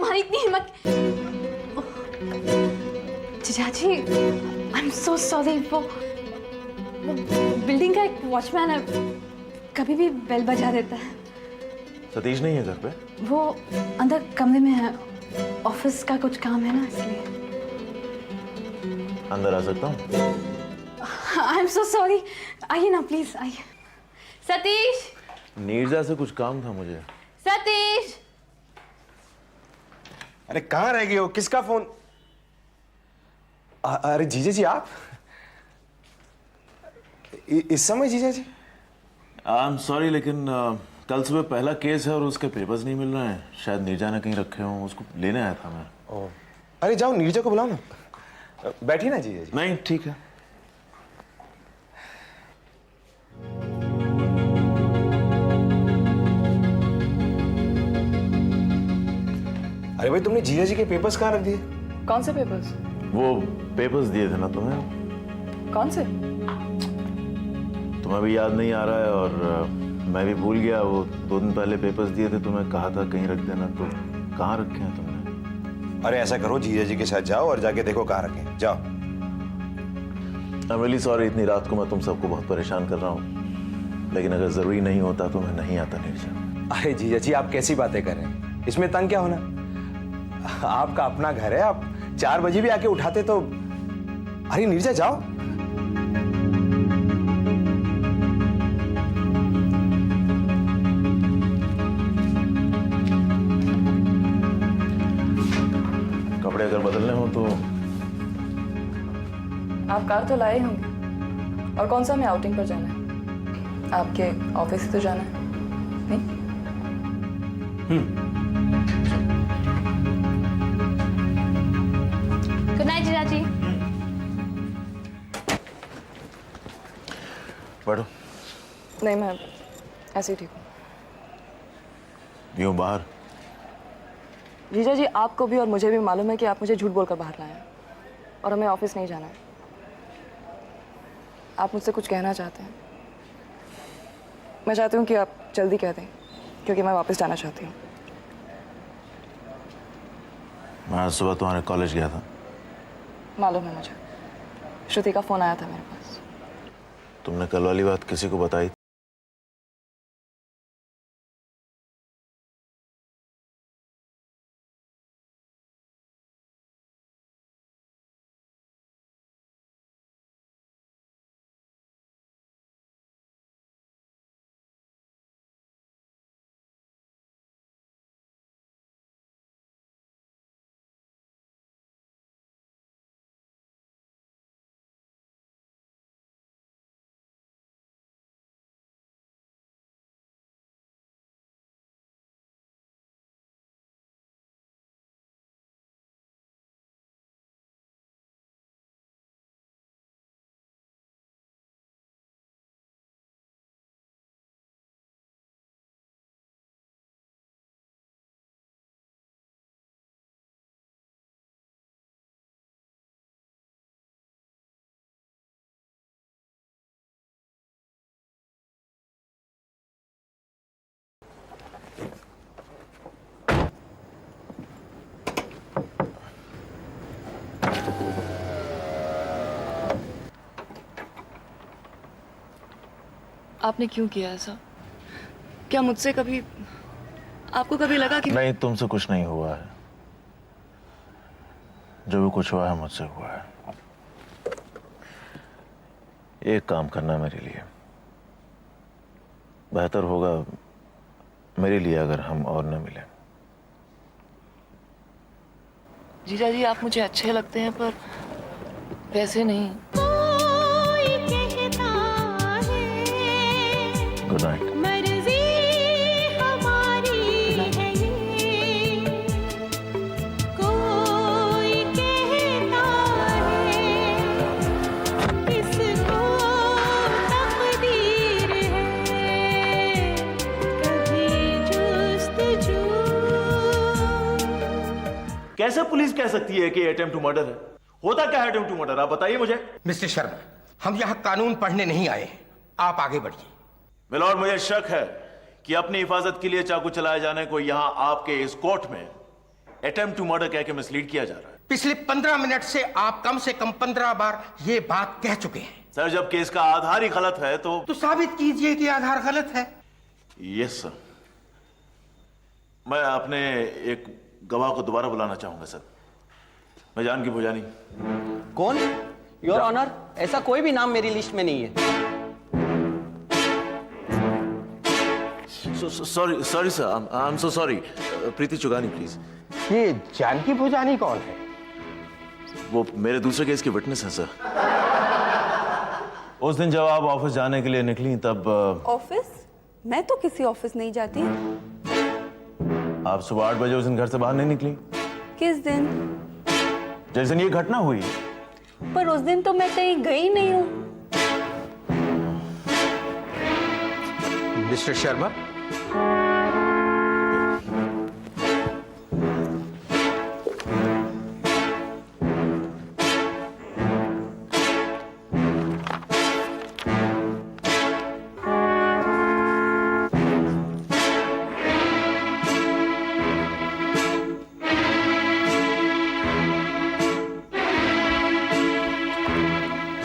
तुम्हारी इतनी हिम्मत। जीजाजी, आई एम सो सॉरी। वो बिल्डिंग का एक वॉचमैन है, कभी भी बेल बजा देता है। सतीश नहीं है घर पे? वो अंदर कमरे में है, ऑफिस का कुछ काम है ना, इसलिए। अंदर आ सकता हूँ? आई एम सो सॉरी, आइए ना प्लीज, आइए। सतीश, नीरजा से कुछ काम था मुझे। सतीश। अरे कहाँ रह गए हो? किसका फोन? अरे जीजा जी, आप इस समय? जीजा जी आई एम सॉरी, लेकिन कल सुबह पहला केस है और उसके पेपर्स नहीं मिल रहे हैं। शायद नीरजा ने कहीं रखे हों, उसको लेने आया था मैं। ओह, अरे जाओ नीरजा को बुलाओ ना। बैठी ना जीजा जी। नहीं, ठीक है। अरे भाई, तुमने जीजा जी के पेपर्स कहाँ रख दिए? कौन से पेपर्स? वो पेपर्स दिए थे ना तुम्हें। कौन से? तुम्हें भी याद नहीं आ रहा है और मैं भी भूल गया। वो 2 दिन पहले पेपर्स दिए थे, तुम्हें कहा था कहीं रख देना, तो कहाँ रखे हैं तुमने? अरे ऐसा करो, जीजा जी के साथ जाओ और जाके देखो कहाँ रखे हैं। जाओ। आई एम रियली सॉरी, इतनी रात को मैं तुम सबको बहुत परेशान कर रहा हूँ, लेकिन अगर जरूरी नहीं होता तो मैं नहीं आता नीरजा। अरे जीजा जी, आप कैसी बातें कर रहे हैं? इसमें तंग क्या होना? आपका अपना घर है, आप 4 बजे भी आके उठाते तो। अरे नीरजा, जाओ। कपड़े अगर बदलने हो तो। आप कार तो लाए होंगे, और कौन सा हमें आउटिंग पर जाना है? आपके ऑफिस से तो जाना है नहीं? गुड नाइट जीजाजी। बैठो। नहीं, मैं ऐसे ही ठीक हूँ। यूं बाहर? जीजा जी, आपको भी और मुझे भी मालूम है कि आप मुझे झूठ बोलकर बाहर लाए हैं और हमें ऑफिस नहीं जाना है। आप मुझसे कुछ कहना चाहते हैं? मैं चाहती हूँ कि आप जल्दी कह दें, क्योंकि मैं वापस जाना चाहती हूँ। मैं आज सुबह तुम्हारे कॉलेज गया था। मालूम है मुझे, श्रुति का फोन आया था मेरे पास। तुमने कल वाली बात किसी को बताई? आपने क्यों किया ऐसा? क्या मुझसे कभी, आपको कभी लगा कि नहीं, तुमसे कुछ नहीं हुआ है। जो भी कुछ हुआ है मुझसे हुआ है। एक काम करना मेरे लिए, बेहतर होगा मेरे लिए अगर हम और न मिले। जीजा जी, आप मुझे अच्छे लगते हैं पर वैसे नहीं। Good night. कैसे पुलिस कह सकती है कि अटेम्प्ट टू मर्डर है? होता क्या है अटेम्प्ट टू मर्डर, आप बताइए मुझे। मिस्टर शर्मा, हम यहाँ कानून पढ़ने नहीं आए हैं, आप आगे बढ़िए। मिलॉर्ड, मुझे शक है कि अपनी हिफाजत के लिए चाकू चलाए जाने को यहाँ आपके इस कोर्ट में अटेम्प्ट टू मर्डर कह के मिसलीड किया जा रहा है। पिछले 15 मिनट से आप कम से कम 15 बार ये बात कह चुके हैं। सर, जब केस का आधार ही गलत है तो साबित कीजिए कि आधार गलत है। Yes sir. मैं अपने एक गवाह को दोबारा बुलाना चाहूंगा सर। मैं जानकी भुजानी। कौन? योर ऑनर, ऐसा कोई भी नाम मेरी लिस्ट में नहीं है। Sorry sorry sir, I am so sorry. Preeti Chugani please. ये जानकी भुजानी कौन है? वो मेरे दूसरे केस की विटनेस है सर। उस दिन जब आप ऑफिस जाने के लिए निकली तब ऑफिस? मैं तो किसी ऑफिस नहीं जाती। आप सुबह 8 बजे उस दिन घर से बाहर नहीं निकली। किस दिन? जिस दिन ये घटना हुई। पर उस दिन तो मैं कहीं गई नहीं हूँ। मिस्टर शर्मा,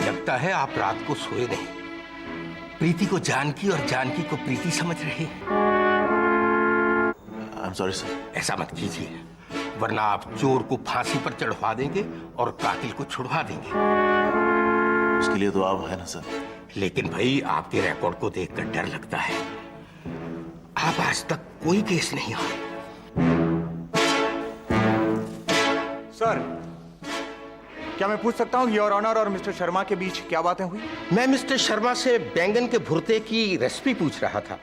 लगता है आप रात को सोए नहीं। प्रीति को जानकी और जानकी को प्रीति समझ रहे हैं। I am sorry sir. ऐसा मत कीजिए, वरना आप चोर को फांसी पर चढ़वा देंगे और कातिल को छुड़वा देंगे। उसके लिए तो आप है ना सर। लेकिन भाई, आपके रिकॉर्ड को देखकर डर लगता है। आप आज तक कोई केस नहीं हारे। सर, क्या मैं पूछ सकता हूँ योर ऑनर और मिस्टर शर्मा के बीच क्या बातें हुई? मैं मिस्टर शर्मा से बैंगन के भुर्ते की रेसिपी पूछ रहा था।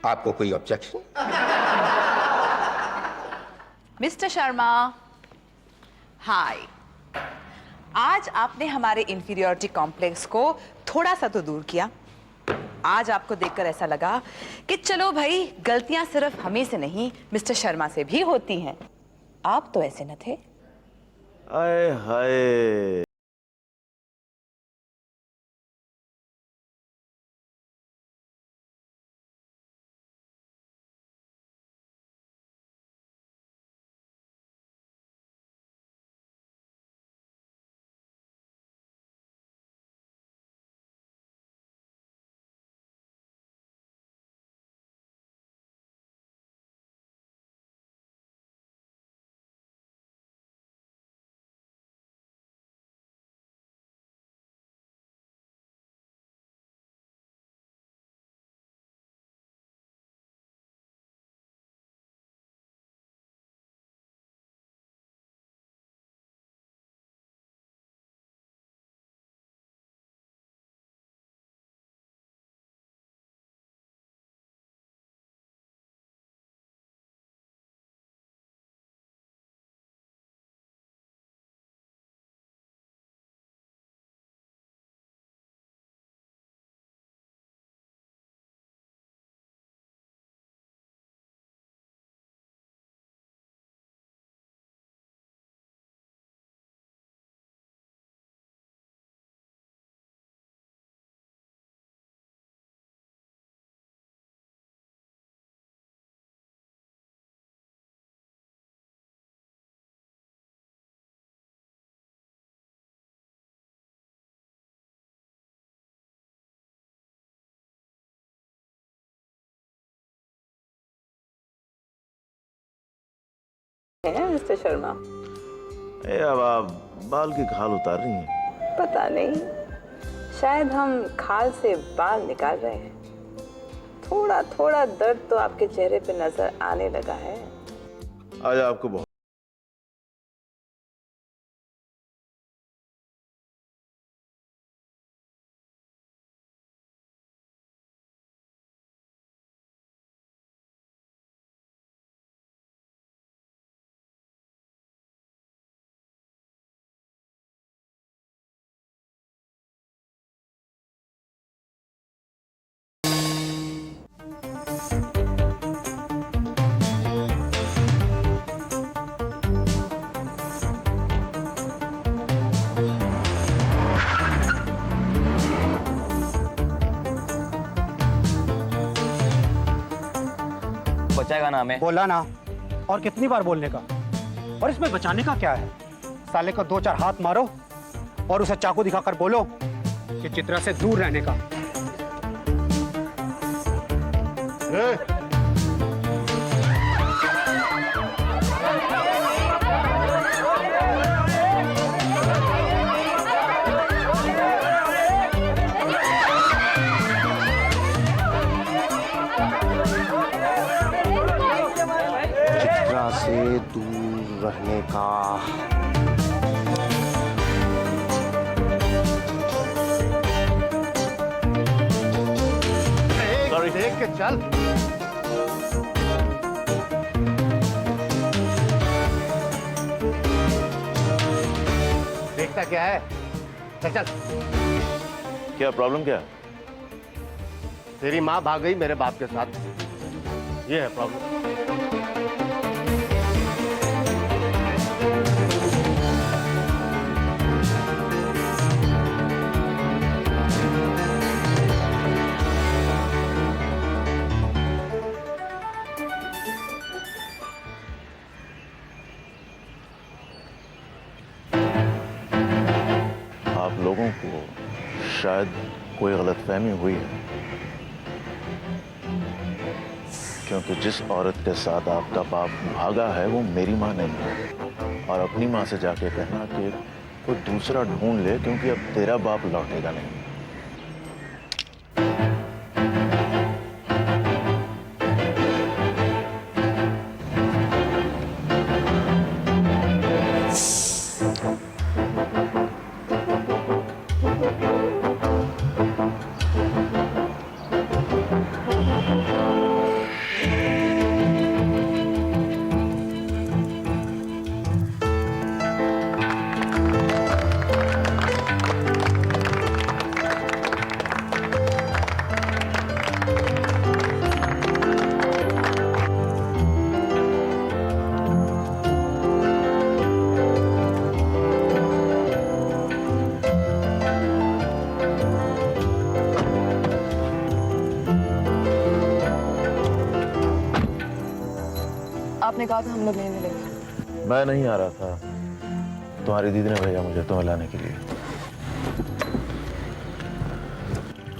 आपको कोई ऑब्जेक्शन? मिस्टर शर्मा, हाय। आज आपने हमारे इंफीरियरिटी कॉम्प्लेक्स को थोड़ा सा तो दूर किया। आज आपको देखकर ऐसा लगा कि चलो भाई, गलतियां सिर्फ हमें से नहीं मिस्टर शर्मा से भी होती हैं। आप तो ऐसे न थे। आए हाय। मिस्टर शर्मा, अब आप बाल की खाल उतार रही हैं। पता नहीं, शायद हम खाल से बाल निकाल रहे हैं। थोड़ा थोड़ा दर्द तो आपके चेहरे पे नजर आने लगा है। आज आपको बहुत बचाएगा ना हमें? बोला ना, और कितनी बार बोलने का? और इसमें बचाने का क्या है? साले को 2-4 हाथ मारो और उसे चाकू दिखाकर बोलो कि चित्रा से दूर रहने का। चित्रा से दूर रहने का। सॉरी। देख के चल। देखता क्या है? चल चल। क्या प्रॉब्लम क्या? तेरी माँ भाग गई मेरे बाप के साथ, ये है प्रॉब्लम। आप लोगों को शायद कोई गलतफहमी हुई है, क्योंकि जिस औरत के साथ आपका बाप भागा है वो मेरी माँ नहीं है। और अपनी माँ से जाके कहना कि कोई दूसरा ढूंढ ले, क्योंकि अब तेरा बाप लौटेगा नहीं। आपने कहा था हम लोग नहीं मिलेंगे। मैं नहीं आ रहा था, तुम्हारी दीदी ने भेजा मुझे तुम्हें लाने के लिए।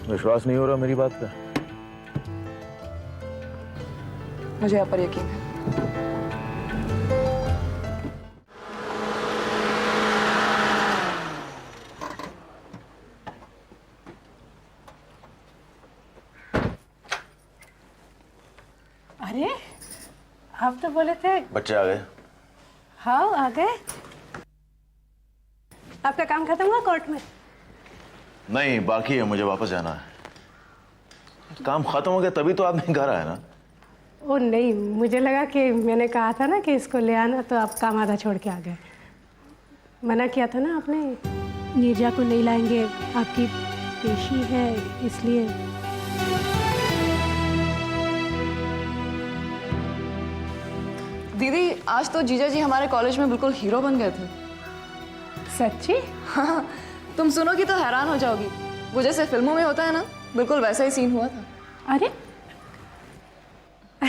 विश्वास नहीं हो रहा मेरी बात पे? मुझे आप पर यकीन है। अरे आप तो बोले थे। बच्चे आ गए? हाँ आ गए। आपका काम खत्म हुआ कोर्ट में? नहीं, बाकी है, मुझे वापस जाना है। काम खत्म हो गया तभी तो आदमी घर आया ना। ओ नहीं, मुझे लगा कि मैंने कहा था ना कि इसको ले आना, तो आप काम आधा छोड़ के आ गए। मना किया था ना आपने, नीरजा को नहीं लाएंगे, आपकी पेशी है इसलिए। दीदी आज तो जीजा जी हमारे कॉलेज में बिल्कुल हीरो बन गए थे। सच्ची? हाँ, तुम सुनोगी तो हैरान हो जाओगी। वो जैसे फिल्मों में होता है ना, बिल्कुल वैसा ही सीन हुआ था। अरे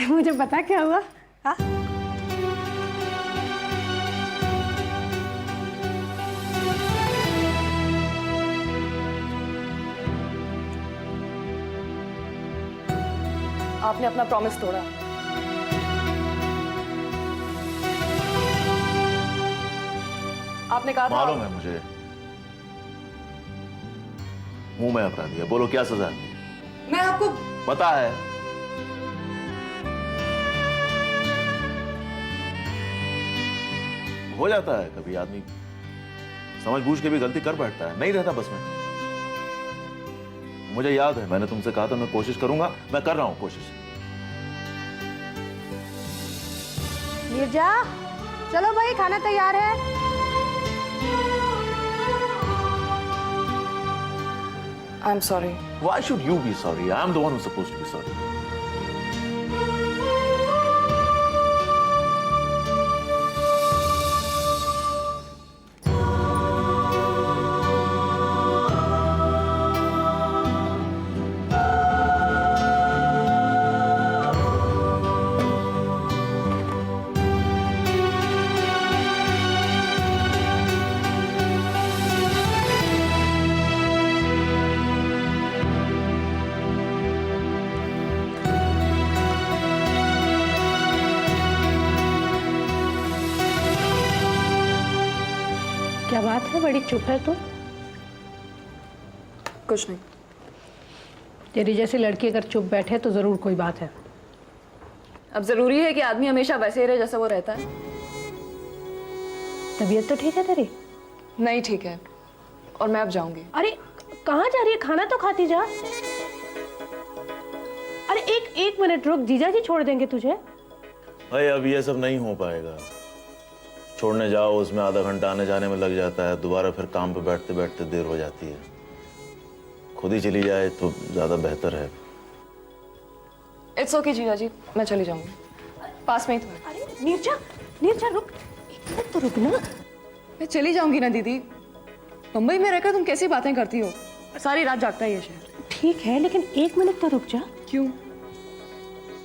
मुझे पता क्या हुआ? हाँ आपने अपना प्रॉमिस तोड़ा। आपने कहा था। मालूम है मुझे, मुंह में अपराधी है। बोलो क्या सजा है? मैं आपको पता है। हो जाता है कभी, आदमी समझ बूझ के भी गलती कर बैठता है, नहीं रहता बस में। मुझे याद है मैंने तुमसे कहा था मैं कोशिश करूंगा, मैं कर रहा हूं कोशिश। नीरजा चलो भाई, खाना तैयार है। I'm sorry. Why should you be sorry? I'm the one who's supposed to be sorry. क्या बात है, बड़ी चुप है तू? कुछ नहीं। तेरी जैसी लड़की अगर चुप बैठे तो जरूर कोई बात है। अब जरूरी है कि आदमी हमेशा वैसे ही रहे जैसा वो रहता है? तबीयत तो ठीक है तेरी? नहीं ठीक है, और मैं अब जाऊंगी। अरे कहाँ जा रही है? खाना तो खाती जा। अरे एक मिनट रुक, जीजा जी छोड़ देंगे तुझे। भाई अब ये सब नहीं हो पाएगा। छोड़ने जाओ, उसमें आधा घंटा आने जाने में लग जाता है, दोबारा फिर काम पे बैठते बैठते देर हो जाती है। खुद ही चली जाए तो ज्यादा बेहतर है। इट्स ओके जीजा जी, मैं चली जाऊंगी, पास में ही तो है। अरे नीरजा, नीरजा रुक, एक मिनट तो रुक ना। मैं चली जाऊंगी ना दीदी। मुंबई में रहकर तुम कैसी बातें करती हो? सारी रात जागता है ये शहर। ठीक है, लेकिन एक मिनट तो रुक जा। क्यों?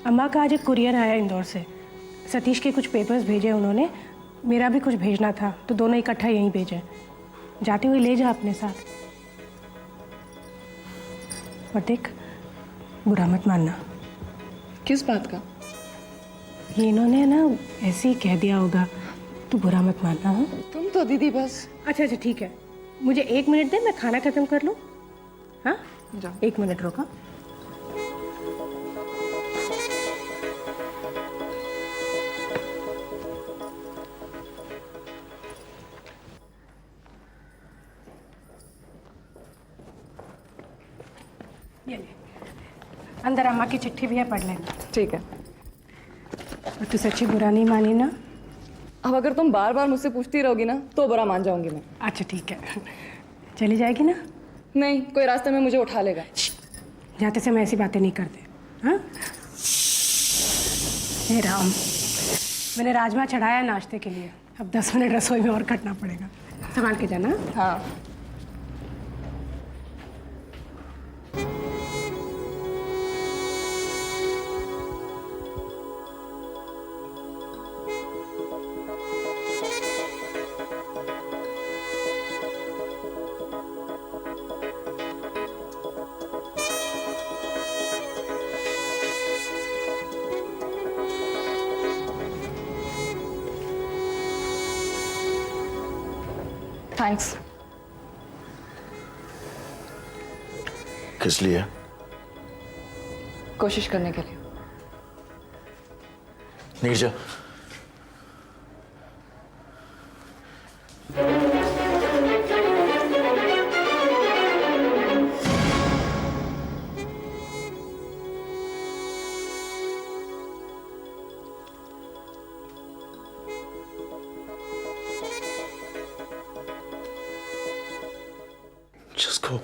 अम्मा का आज एक कुरियर आया इंदौर से। सतीश के कुछ पेपर्स भेजे उन्होंने, मेरा भी कुछ भेजना था, तो दोनों इकट्ठा यहीं भेजे। जाते हुए ले जा अपने साथ। और देख, बुरा मत मानना। किस बात का? ये इन्होंने ना ऐसे ही कह दिया होगा, तू बुरा मत मानना। हाँ तुम तो दीदी बस। अच्छा ठीक है, मुझे 1 मिनट दे, मैं खाना खत्म कर लूँ। हाँ जाओ। 1 मिनट रुका। ये ले, अंदर अम्मा की चिट्ठी भी है, पढ़ लेना। ठीक है। और तू सच्ची बुरा नहीं मानी ना? अब अगर तुम बार बार मुझसे पूछती रहोगी ना तो बुरा मान जाऊंगी मैं। अच्छा ठीक है, चली जाएगी ना? नहीं, कोई रास्ते में मुझे उठा लेगा। जाते से मैं ऐसी बातें नहीं करते। हाँ हे राम, मैंने राजमा चढ़ाया है नाश्ते के लिए, अब 10 मिनट रसोई में और कटना पड़ेगा। संभाल के जाना। हाँ। थैंक्स। किस लिए? कोशिश करने के लिए। Neerja, just go.